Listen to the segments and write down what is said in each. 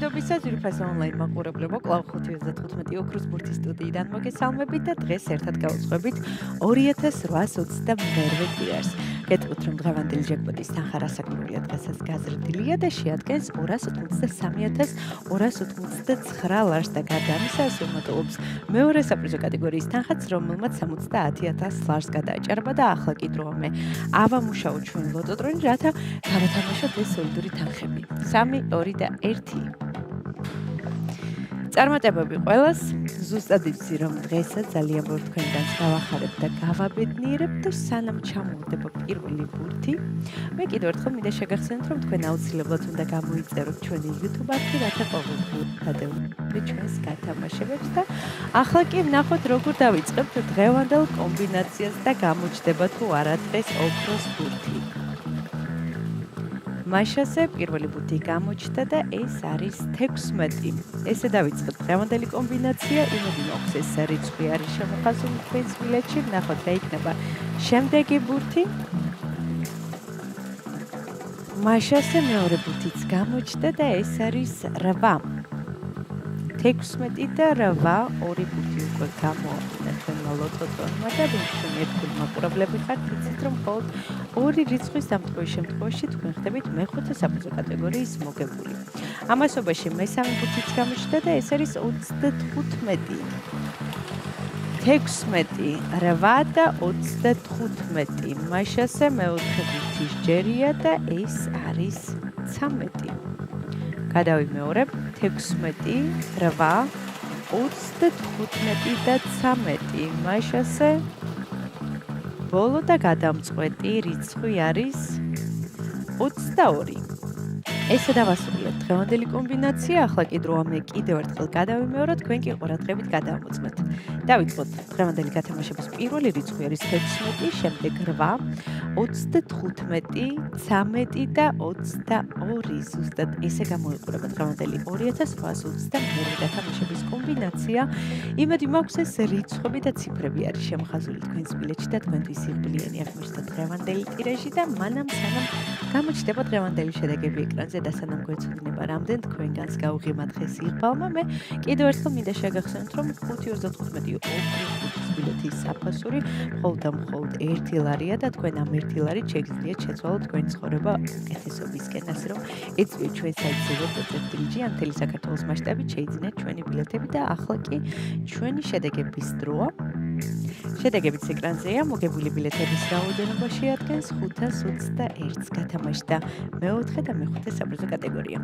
მშვიდობისა ძვირფასო ონლაინ მაყურებლებო, კვლავ 5.35 ოქროს ბურთის სტუდიიდან მოგესალმებით და დღეს ერთად გავუძღვებით 2822 ტირას. გეტყვით, რომ დღევანდელი ჯეკპოტის თანხა რასაკვირველია დღესაც გაზრდილია და შეადგენს 283,289 ლარს და გარდა ამისა ასე უმეტყობს მეორე საპრიზო კატეგორიის თანხაც, რომელმაც 70,000 ლარს გადააჭარბა და ახლა კი დროა მე ავამუშაო ჩვენ ლოტოტრონი, რათა გავათამაშოთ ეს სოლიდური თანხები. 3, 2 და 1. წარმატებები ყველას. ზუსტად იცი, რომ დღესაც ძალიან ბევრ თქვენგანს გავახარებ და გავაბედნიერებ და სანამ ჩამოვდება პირველი ბურთი, მე კიდევ ერთხელ მინდა შეგახსენოთ, რომ თქვენ აუცილებლად უნდა გამოიწეროთ ჩვენი YouTube არხი, რათა ყოველდღიურად გადავიდეთ ჩვენს გათამაშებებს და ახლა კი ვნახოთ, როგორ დავიწყებთ დღევანდელ კომბინაციას და გამოჩნდება თუ არა დღეს ოქროს ბურთი. მაშასე პირველი ბურთი გამოჩნდა და ეს არის 16. ესე დავიწყოთ დღევანდელი კომბინაცია, იმედი მაქვს ეს რიცხვი არის შემოხაზული თქვენს ბილეთში, ვნახოთ რა იქნება შემდეგი ბურთი. მაშასე მეორე ბურთიც გამოჩნდა და ეს არის 8. 16 და 8, ორი ბურთი უკვე გამოაყენა თქვენმა ლოტოტრონმა და ვინმე ერთგული მაყურებლები ხართ, იცით რომ მხოლოდ ორი რიცხვის დამტყმის შემთხვევაში თქვენ ხდებით მეხუთე საპრიზო კატეგორიის მოგებული. ამასობაში მესამე ბურთიც გამოჩნდა და ეს არის 35. 16, 8 და 35. მაშასე მეოთხე ბურთი ჯერია და ეს არის 13. გადავიმეორებ 16, 8, 35 და 13. მაშასე ბოლო და გადამწყვეტი რიცხვი არის 22. ესე დავასრულეთ დღევანდელი კომბინაცია, ახლა კი დროა მე კიდევ ერთხელ გადავიმეოროთ, თქვენ კი ყურადღებით გადავამოწმეთ. დავიწყოთ დღევანდელი გათამაშების პირველი რიცხვი არის 16, შემდეგ 8, 35, 13 და 22. ზუსტად ესე გამოიყურება დღევანდელი 2822 გათამაშების კომბინაცია. იმედი მაქვს ეს რიცხვები და ციფრები არის შემხაზული თქვენს ბილეთში და თქვენთვის იღბლიანი აღმოჩნდა დღევანდელი ტირაჟი და მანამ სანამ გამოჩნდება დღევანდელი შედეგები ეკრანზე და სანამ გვეცოდინება რამდენ თქვენგანს გავუღიმათ დღეს იღბალმა, მე კიდევ ერთხელ მინდა შეგახსენოთ, რომ 5.35 ოქროს ბილეთის საფასური მხოლოდ 1 ლარია და თქვენ ამ 1 ლარით შეგიძლიათ შეცვალოთ თქვენი ცხოვრება უკეთესობისკენ, ასე რომ ეწვიეთ ჩვენ საიტზე ლოტო.gr ან მთელი საქართველოს მასშტაბით შეიძინეთ ჩვენი ბილეთები და ახლა კი ჩვენი შედეგების დროა. შედეგებიც ეკრანზეა, მოგებული ბილეთების რაოდენობა შეადგენს 521-ს, გათამაშდა მეოთხე და მეხუთე საპრიზო კატეგორია.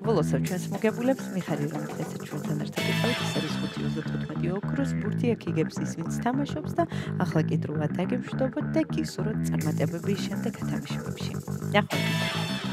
ვლოსავ ჩვენს მოგებულებს, მიხარი რომ დღესაც ჩვენთან ერთად იყავით, ეს არის 5.35 ოქროს ბურთი, აქ იგებს ის, ვინც თამაშობს და ახლა კი დროა დაგემშვიდობოთ და გისურვოთ წარმატებების შემდეგ გათამაშებებში. ნახვამდის.